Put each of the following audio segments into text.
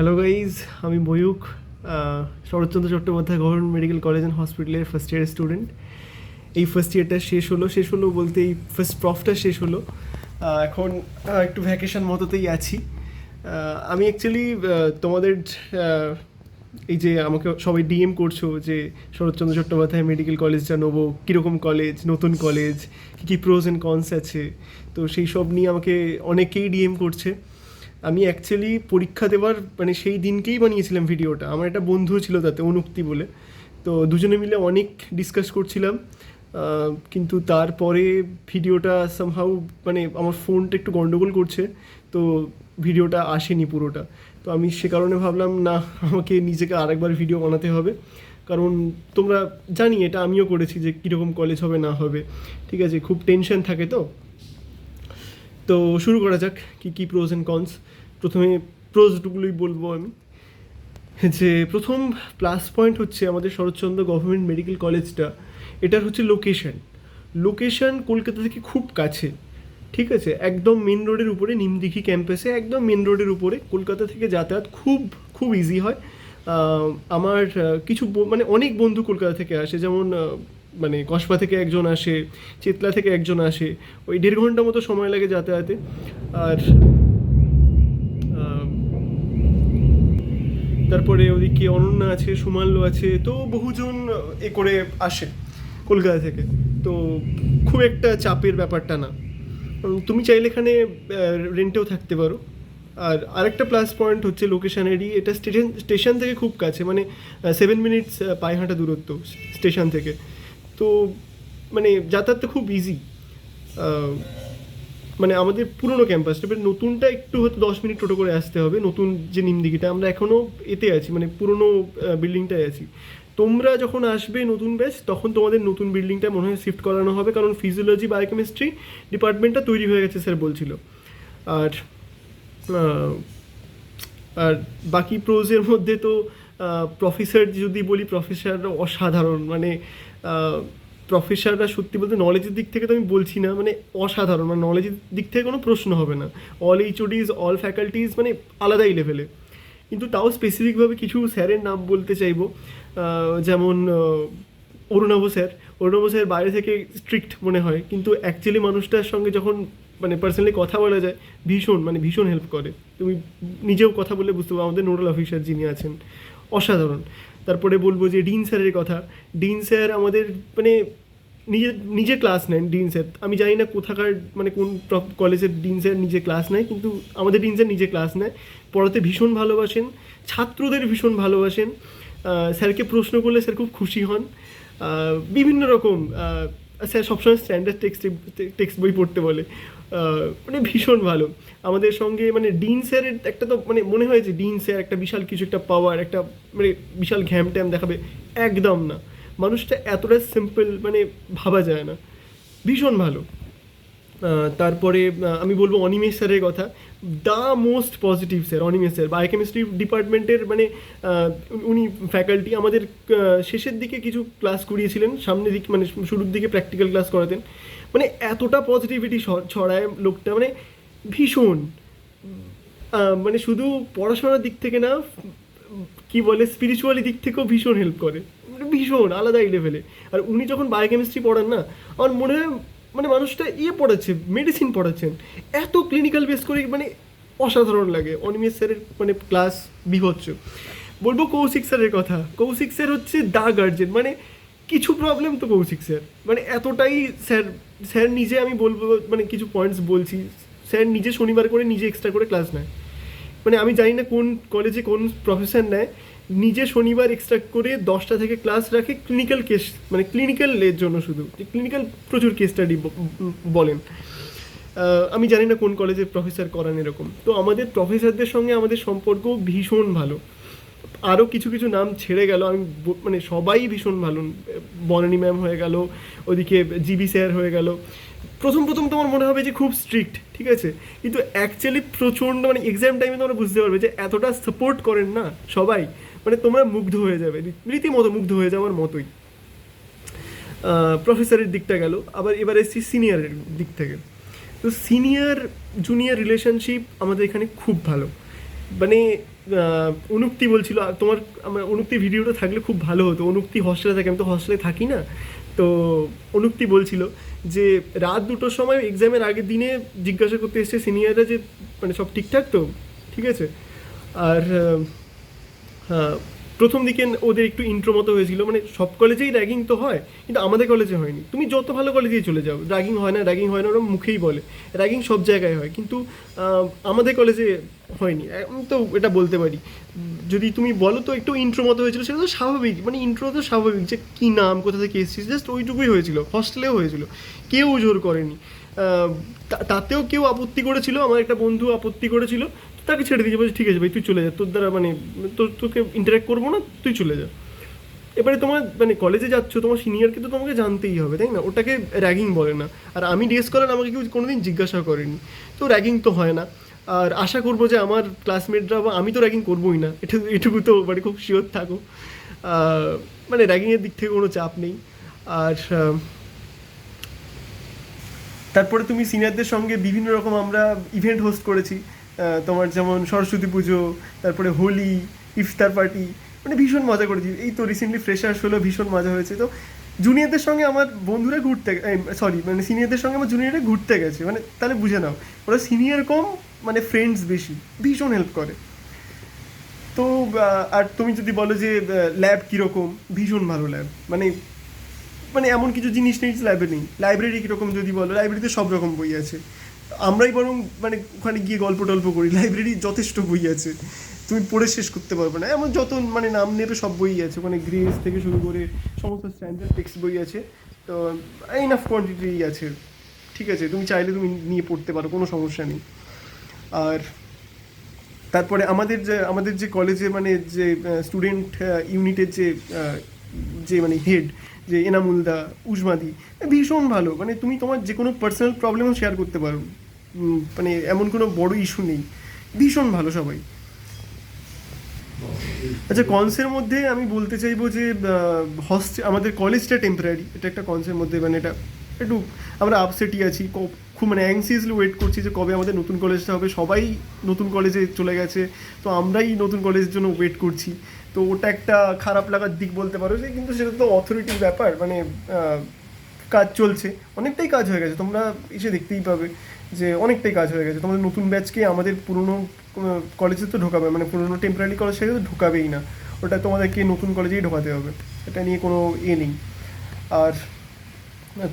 Hello guys, আমি Mayukh, Saratchandra Chattopadhyay government medical college and হসপিটালের first ইয়ারের স্টুডেন্ট। এই ফার্স্ট ইয়ারটা শেষ হলো বলতে এই ফার্স্ট প্রফটা শেষ হলো। এখন একটু ভ্যাকেশন মতোতেই আছি। আমি অ্যাকচুয়ালি তোমাদের এই যে আমাকে সবাই ডিএম করছো যে শরৎচন্দ্র চট্টোপাধ্যায় মেডিকেল কলেজটা নেবো, কীরকম কলেজ, নতুন কলেজ, কী কী প্রোজ অ্যান্ড কনস আছে, তো সেই সব নিয়ে আমাকে অনেকেই ডিএম করছে। আমি অ্যাকচুয়ালি পরীক্ষা দেওয়ার মানে সেই দিনকেই বানিয়েছিলাম ভিডিওটা। আমার একটা বন্ধু ছিল তাতে, অনুক্তি বলে, তো দুজনে মিলে অনেক ডিসকাস করছিলাম। কিন্তু তারপরে ভিডিওটা সামহাউ মানে আমার ফোনটা একটু গন্ডগোল করছে, তো ভিডিওটা আসেনি পুরোটা। তো আমি সে কারণে ভাবলাম না, আমাকে নিজেকে আরেকবার ভিডিও বানাতে হবে, কারণ তোমরা জানি এটা আমিও করেছি যে কীরকম কলেজ হবে না হবে, ঠিক আছে, খুব টেনশন থাকে। তো শুরু করা যাক কী কী প্রোজ অ্যান্ড কনস। প্রথমে প্রোজগুলোই বলবো আমি, যে প্রথম প্লাস পয়েন্ট হচ্ছে আমাদের শরৎচন্দ্র গভর্নমেন্ট মেডিকেল কলেজটা, এটার হচ্ছে লোকেশন কলকাতা থেকে খুব কাছে, ঠিক আছে, একদম মেন রোডের উপরে, নিমদিঘি ক্যাম্পাসে একদম মেন রোডের উপরে। কলকাতা থেকে যাতায়াত খুব খুব ইজি হয়। আমার কিছু মানে অনেক বন্ধু কলকাতা থেকে আসে, যেমন মানে কসবা থেকে একজন আসে, চেতলা থেকে একজন আসে, ওই 1.5 ঘন্টা মতো সময় লাগে যাতায়াতে। আর তারপরে ওদিকে অনন্যা আছে, সুমাল্য আছে, তো বহুজন এ করে আসে কলকাতা থেকে, তো খুব একটা চাপের ব্যাপারটা না। তুমি চাইলে এখানে রেন্টেও থাকতে পারো। আর আরেকটা প্লাস পয়েন্ট হচ্ছে লোকেশানেরই, এটা স্টেশন থেকে খুব কাছে, মানে 7 মিনিটস পায়ে হাঁটা দূরত্ব স্টেশন থেকে, তো মানে যাতায়াতটা খুব ইজি। মানে আমাদের পুরনো ক্যাম্পাসটা, এবার নতুনটা একটু হয়তো 10 মিনিট টোটো করে আসতে হবে। নতুন যে নিমদিঘিটা, আমরা এখনও এতে আছি, মানে পুরনো বিল্ডিংটায় আছি। তোমরা যখন আসবে নতুন ব্যাচ, তখন তোমাদের নতুন বিল্ডিংটা মনে হয় শিফট করানো হবে, কারণ ফিজিওলজি বায়োকেমিস্ট্রি ডিপার্টমেন্টটা তৈরি হয়ে গেছে স্যার বলছিল। আর আর বাকি প্রোজের মধ্যে তো প্রফেসর যদি বলি, প্রফেসররা অসাধারণ, মানে প্রফেসররা সত্যি বলতে নলেজের দিক থেকে তো আমি বলছি না, মানে অসাধারণ, মানে নলেজের দিক থেকে কোনো প্রশ্ন হবে না। অল এইচওডিজ, অল ফ্যাকাল্টিজ মানে আলাদাই লেভেলে। কিন্তু তাও স্পেসিফিকভাবে কিছু স্যারের নাম বলতে চাইবো, যেমন অরুণাভ স্যার বাইরে থেকে স্ট্রিক্ট মনে হয়, কিন্তু অ্যাকচুয়ালি মানুষটার সঙ্গে যখন মানে পার্সোনালি কথা বলা যায়, ভীষণ হেল্প করে। তুমি নিজেও কথা বলে বুঝতে পারো, আমাদের নোডাল অফিসার যিনি আছেন অসাধারণ। তারপরে বলবো যে ডিন স্যারের কথা। ডিন স্যার আমাদের মানে নিজে ক্লাস নেন। ডিন স্যার আমি জানি না কোথাকার মানে কোন কলেজের ডিন স্যার নিজে ক্লাস নেয়, কিন্তু আমাদের ডিন স্যার নিজে ক্লাস নেয়, পড়াতে ভীষণ ভালোবাসেন, ছাত্রদের ভীষণ ভালোবাসেন। স্যারকে প্রশ্ন করলে স্যার খুব খুশি হন। বিভিন্ন রকম স্যার সবসময় স্ট্যান্ডার্ড টেক্সট বই পড়তে বলে, মানে ভীষণ ভালো আমাদের সঙ্গে। মানে ডিন স্যারের একটা তো মানে মনে হয় যে ডিন স্যার একটা বিশাল কিছু একটা পাওয়ার, একটা মানে বিশাল ঘ্যাম ট্যাম দেখাবে, একদম না। মানুষটা এতটা সিম্পল, মানে ভাবা যায় না, ভীষণ ভালো। তারপরে আমি বলবো অনিমেষ স্যারের কথা, the most positive sir Animesh sir, biochemistry ডিপার্টমেন্টের মানে উনি ফ্যাকাল্টি। আমাদের শেষের দিকে কিছু ক্লাস করিয়েছিলেন, সামনের দিকে মানে শুরুর দিকে প্র্যাকটিক্যাল ক্লাস করাতেন, মানে এতটা পজিটিভিটি ছড়ায় লোকটা, মানে ভীষণ মানে শুধু পড়াশোনার দিক থেকে না, কি বলে স্পিরিচুয়ালি দিক থেকেও ভীষণ হেল্প করে, মানে ভীষণ আলাদাই লেভেলে। আর উনি যখন বায়োকেমিস্ট্রি পড়ান না, আমার মনে হয় মানে মানুষটা পড়াচ্ছে, মেডিসিন পড়াচ্ছেন, এত ক্লিনিক্যাল বেস করে, মানে অসাধারণ লাগে অনিমেষ স্যারের মানে ক্লাস বিভৎস। বলবো কৌশিক স্যারের কথা। কৌশিক স্যার হচ্ছে দা গার্জেন, মানে কিছু প্রবলেম তো কৌশিক স্যার মানে এতটাই স্যার নিজে, আমি বলবো মানে কিছু পয়েন্টস বলছি, স্যার নিজে শনিবার করে নিজে এক্সট্রা করে ক্লাস নেয়। মানে আমি জানি না কোন কলেজে কোন প্রফেসর নেয়, নিজে শনিবার এক্সট্রা করে 10টা থেকে ক্লাস রাখে, ক্লিনিক্যাল কেস মানে ক্লিনিক্যালের জন্য, শুধু ক্লিনিক্যাল প্রচুর কেস স্টাডি বলেন। আমি জানি না কোন কলেজে প্রফেসর করান এরকম। তো আমাদের প্রফেসরদের সঙ্গে আমাদের সম্পর্ক ভীষণ ভালো। আরও কিছু কিছু নাম ছেড়ে গেল, আমি মানে সবাই ভীষণ ভালো। বনানী ম্যাম হয়ে গেল, ওদিকে জিবি স্যার হয়ে গেল। প্রথম তোমার মনে হবে যে খুব স্ট্রিক্ট, ঠিক আছে, কিন্তু অ্যাকচুয়ালি প্রচণ্ড, মানে এক্সাম টাইমে তোমরা বুঝতে পারবে যে এতটা সাপোর্ট করেন না সবাই, মানে তোমরা মুগ্ধ হয়ে যাবে, রীতিমতো মুগ্ধ হয়ে যাওয়ার মতোই। প্রফেসরের দিকটা গেল, আবার এবার এসছি সিনিয়রের দিক থেকে। তো সিনিয়র জুনিয়র রিলেশনশিপ আমাদের এখানে খুব ভালো। মানে অনুক্তি বলছিল তোমার আমার অনুক্তি ভিডিওটা থাকলে খুব ভালো হতো। অনুক্তি হস্টেলে থাকে, আমি তো হস্টেলে থাকি না। তো অনুক্তি বলছিল যে রাত 2টোর সময় এক্সামের আগের দিনে জিজ্ঞাসা করতে এসছে সিনিয়ররা যে মানে সব ঠিকঠাক তো, ঠিক আছে। আর হ্যাঁ, প্রথম দিকে ওদের একটু ইন্ট্রো মতো হয়েছিল, মানে সব কলেজেই র্যাগিং তো হয় কিন্তু আমাদের কলেজে হয়নি। তুমি যত ভালো কলেজেই চলে যাও, র্যাগিং হয় না, র্যাগিং হয় না, ওরা মুখেই বলে। র্যাগিং সব জায়গায় হয় কিন্তু আমাদের কলেজে হয়নি, আমি তো এটা বলতে পারি। যদি তুমি বলো তো একটু ইন্ট্রো মতো হয়েছিল, সেটা তো স্বাভাবিক, মানে ইন্ট্রো তো স্বাভাবিক, যে কী নাম, কোথা থেকে এসেছিস, জাস্ট ওইটুকুই হয়েছিল, হস্টেলেও হয়েছিল, কেউ জোর করেনি। তাতেও কেউ আপত্তি করেছিল, আমার একটা বন্ধু আপত্তি করেছিল, তাকে ছেড়ে দিয়েছে, বলছে ঠিক আছে ভাই তুই চলে যা, তোর দ্বারা মানে তোকে ইন্টারাক্ট করবো না, তুই চলে যা। এবারে তোমার মানে কলেজে যাচ্ছ, তোমার সিনিয়রকে তো তোমাকে জানতেই হবে, তাই না? ওটাকে র্যাগিং বলে না। আর আমি ডেস করার আমাকে কেউ কোনোদিন জিজ্ঞাসা করেনি, তো র্যাগিং তো হয় না। আর আশা করবো যে আমার ক্লাসমেটরা বা আমি তো র্যাগিং করবোই না, এটুকু তো মানে খুব শিওর থাকো। মানে র্যাগিংয়ের দিক থেকে কোনো চাপ নেই। আর তারপরে তুমি সিনিয়রদের সঙ্গে বিভিন্ন রকম আমরা ইভেন্ট হোস্ট করেছি। তোমার যেমন সরস্বতী পুজো, তারপরে হোলি, ইফতার পার্টি, মানে ভীষণ মজা করেছি। এই তো রিসেন্টলি ফ্রেশার্স হলো, ভীষণ মজা হয়েছে। তো জুনিয়রদের সঙ্গে আমার বন্ধুরা ঘুরতে, সরি মানে সিনিয়রদের সঙ্গে আমার জুনিয়ররা ঘুরতে গেছে, মানে তাহলে বুঝে নাও ওরা সিনিয়র কম, মানে ফ্রেন্ডস বেশি, ভীষণ হেল্প করে। তো আর তুমি যদি বলো যে ল্যাব কীরকম, ভীষণ ভালো ল্যাব, মানে মানে এমন কিছু জিনিস নেই ল্যাবে নেই। লাইব্রেরি কীরকম যদি বলো, লাইব্রেরিতে সব রকম বই আছে, আমরাই বরং মানে ওখানে গিয়ে গল্প টল্প করি, লাইব্রেরি যথেষ্ট বই আছে, তুমি পড়ে শেষ করতে পারবে না, এমন যত মানে নাম নেবে সব বই আছে ওখানে, গ্রেস থেকে শুরু করে সমস্ত স্ট্যান্ডার্ড টেক্সট বই আছে। তো ইনাফ কোয়ান্টিটি আছে, ঠিক আছে, তুমি চাইলে তুমি নিয়ে পড়তে পারো, কোনো সমস্যা নেই। আর তারপরে আমাদের যে কলেজে মানে যে স্টুডেন্ট ইউনিটের যে যে মানে হেড, যে এনামুলদা, উজমাদি, ভীষণ ভালো, মানে তুমি তোমার যে কোনো পার্সোনাল প্রবলেমও শেয়ার করতে পারো, মানে এমন কোনো বড় ইস্যু নেই, ভীষণ ভালো সবাই। আচ্ছা, কনসের মধ্যে আমি বলতে চাইবো যে আমাদের কলেজটা টেম্পোরারি, এটা একটা কনসের মধ্যে, মানে এটা একটু আমরা আপসেটই আছি, খুব মানে অ্যাংসিয়াসলি ওয়েট করছি যে কবে আমাদের নতুন কলেজটা হবে। সবাই নতুন কলেজে চলে গেছে, তো আমরাই নতুন কলেজের জন্য ওয়েট করছি। তো ওটা একটা খারাপ লাগার দিক বলতে পারো, যে কিন্তু সেটা তো অথরিটির ব্যাপার, মানে কাজ চলছে, অনেকটাই কাজ হয়ে গেছে, তোমরা এসে দেখতেই পাবে যে অনেকটাই কাজ হয়ে গেছে। তোমাদের নতুন ব্যাচকে আমাদের পুরনো কলেজে তো ঢোকাবে, মানে পুরনো টেম্পোরারি কলেজ থেকে তো ঢোকাবেই না, ওটা তোমাদেরকে নতুন কলেজেই ঢোকাতে হবে, এটা নিয়ে কোনো নেই। আর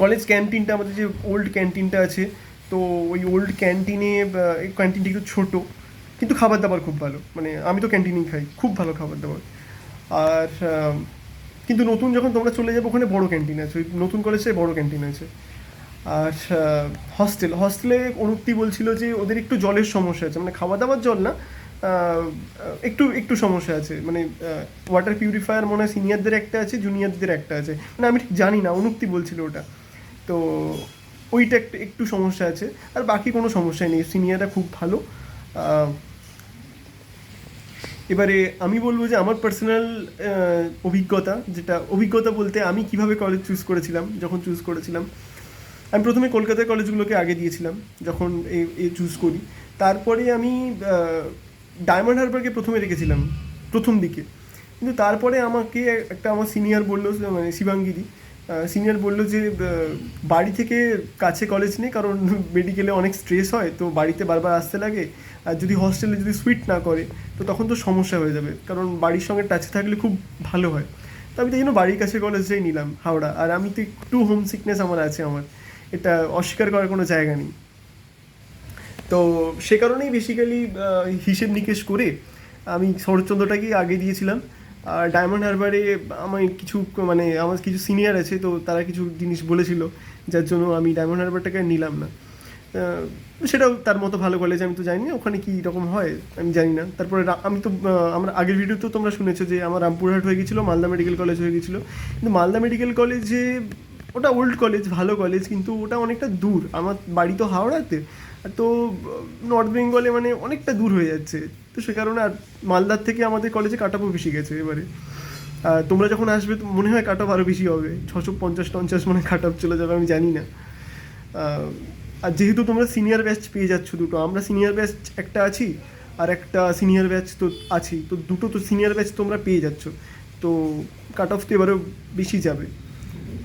কলেজ ক্যান্টিনটা, আমাদের যে ওল্ড ক্যান্টিনটা আছে, তো ওই ওল্ড ক্যান্টিনে, এই ক্যান্টিনটি একটু ছোটো, কিন্তু খাবার দাবার খুব ভালো, মানে আমি তো ক্যান্টিনেই খাই, খুব ভালো খাবার দাবার। আর কিন্তু নতুন যখন তোমরা চলে যাবে, ওখানে বড় ক্যান্টিন আছে, ওই নতুন কলেজে বড় ক্যান্টিন আছে। আর হস্টেলে অনুক্তি বলছিল যে ওদের একটু জলের সমস্যা আছে, মানে খাওয়া দাওয়ার জল না, একটু একটু সমস্যা আছে, মানে ওয়াটার পিউরিফায়ার মনে হয় সিনিয়রদের একটা আছে, জুনিয়রদের একটা আছে, মানে আমি ঠিক জানি না, অনুক্তি বলছিল ওটা। তো ওইটা একটু একটু সমস্যা আছে, আর বাকি কোনো সমস্যাই নেই, সিনিয়ররা খুব ভালো। এবারে আমি বলবো যে আমার পার্সোনাল অভিজ্ঞতা বলতে, আমি কিভাবে কলেজ চুজ করেছিলাম। যখন চুজ করেছিলাম, আমি প্রথমে কলকাতার কলেজগুলোকে আগে দিয়েছিলাম যখন এ চুজ করি। তারপরে আমি ডায়মন্ড হারবারকে প্রথমে রেখেছিলাম প্রথম দিকে, কিন্তু তারপরে আমাকে একটা আমার সিনিয়র বললো, মানে শিবাঙ্গিদি সিনিয়র বললো যে বাড়ি থেকে কাছে কলেজ নেই, কারণ মেডিকেলে অনেক স্ট্রেস হয়, তো বাড়িতে বারবার আসতে লাগে, আর যদি হস্টেলে যদি সুইট না করে তো তখন তো সমস্যা হয়ে যাবে, কারণ বাড়ির সঙ্গে টাচে থাকলে খুব ভালো হয়। তো আমি তাই জন্য বাড়ির কাছে কলেজটাই নিলাম, হাওড়া। আর আমি তো একটু হোম সিকনেস আমার আছে, আমার এটা অস্বীকার করার কোনো জায়গা নেই। তো সে কারণেই বেসিক্যালি হিসেব নিকেশ করে আমি শরৎচন্দ্রটাকেই আগে দিয়েছিলাম। আর ডায়মন্ড হারবারে আমার কিছু মানে আমার কিছু সিনিয়র আছে, তো তারা কিছু জিনিস বলেছিল, যার জন্য আমি ডায়মন্ড হারবারটাকে নিলাম না। সেটাও তার মতো ভালো কলেজ, আমি তো জানি না ওখানে কী রকম হয়, আমি জানি না। তারপরে আমি তো আমার আগের ভিডিওতেও তোমরা শুনেছো যে আমার রামপুরহাট হয়ে গেছিলো, মালদা মেডিকেল কলেজ হয়ে গেছিলো। কিন্তু মালদা মেডিকেল কলেজে, ওটা ওল্ড কলেজ, ভালো কলেজ, কিন্তু ওটা অনেকটা দূর, আমার বাড়ি তো হাওড়াতে, তো নর্থ বেঙ্গলে মানে অনেকটা দূর হয়ে যাচ্ছে, তো সে কারণে আর মালদার থেকে আমাদের কলেজে কাট অফও বেশি গেছে। এবারে তোমরা যখন আসবে তো মনে হয় কাট অফ আরও বেশি হবে, 650-50 মানে কাট অফ চলে যাবে, আমি জানি না। আর যেহেতু তোমরা সিনিয়র ব্যাচ পেয়ে যাচ্ছ দুটো, আমরা সিনিয়র ব্যাচ একটা আছি, আর একটা সিনিয়র ব্যাচ তো আছেই, তো দুটো তো সিনিয়র ব্যাচ তোমরা পেয়ে যাচ্ছ, তো কাট অফ তো এবারেও বেশি যাবে।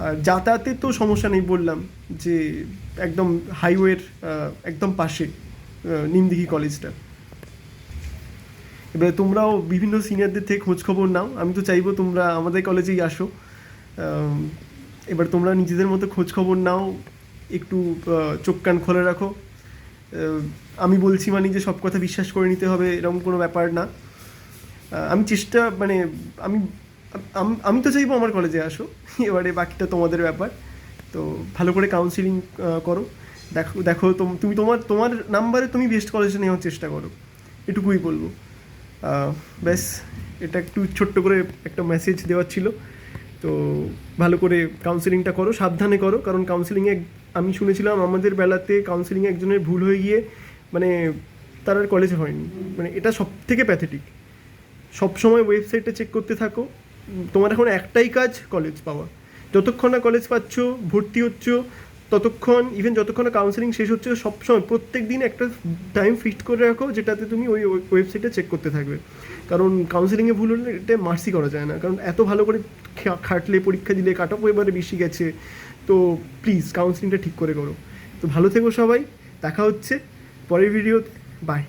আর যাতায়াতের তো সমস্যা নেই, বললাম যে একদম হাইওয়ের একদম পাশে নিমদিঘি কলেজটা। এবারে তোমরাও বিভিন্ন সিনিয়রদের থেকে খোঁজ খবর নাও, আমি তো চাইবো তোমরা আমাদের কলেজেই আসো। এবার তোমরা নিজেদের মতো খোঁজ খবর নাও, একটু চোখ কান খোলা রাখো। আমি বলছি মানে যে সব কথা বিশ্বাস করে নিতে হবে এরকম কোনো ব্যাপার না। আমি চেষ্টা মানে আমি আমি তো চাইবো আমার কলেজে আসো, এবারে বাকিটা তোমাদের ব্যাপার। তো ভালো করে কাউন্সিলিং করো, দেখো দেখো তুমি তোমার তোমার নাম্বারে তুমি বেস্ট কলেজে নেওয়ার চেষ্টা করো, এটুকুই বলবো। ব্যাস, এটা একটু ছোট্ট করে একটা মেসেজ দেওয়ার ছিল। তো ভালো করে কাউন্সিলিংটা করো, সাবধানে করো, কারণ কাউন্সিলিংয়ে আমি শুনেছিলাম আমাদের বেলাতে কাউন্সিলিংয়ে একজনের ভুল হয়ে গিয়ে মানে তার আর কলেজে হয়নি, মানে এটা সব থেকে প্যাথেটিক। সবসময় ওয়েবসাইটে চেক করতে থাকো, তোমার এখন একটাই কাজ কলেজ পাওয়া। যতক্ষণ না কলেজ পাচ্ছ, ভর্তি হচ্ছ, ততক্ষণ ইভেন যতক্ষণ না কাউন্সিলিং শেষ হচ্ছে, সবসময় প্রত্যেক দিন একটা টাইম ফিক্সড করে রাখো যেটাতে তুমি ওই ওয়েবসাইটে চেক করতে থাকবে। কারণ কাউন্সিলিংয়ে ভুল হলে এটা মার্সি করা যায় না, কারণ এত ভালো করে খাটলে, পরীক্ষা দিলে, কাট অফ এবারে বেশি গেছে। তো প্লিজ কাউন্সিলিংটা ঠিক করে করো। তো ভালো থেকো সবাই, দেখা হচ্ছে পরের ভিডিওতে, বাই।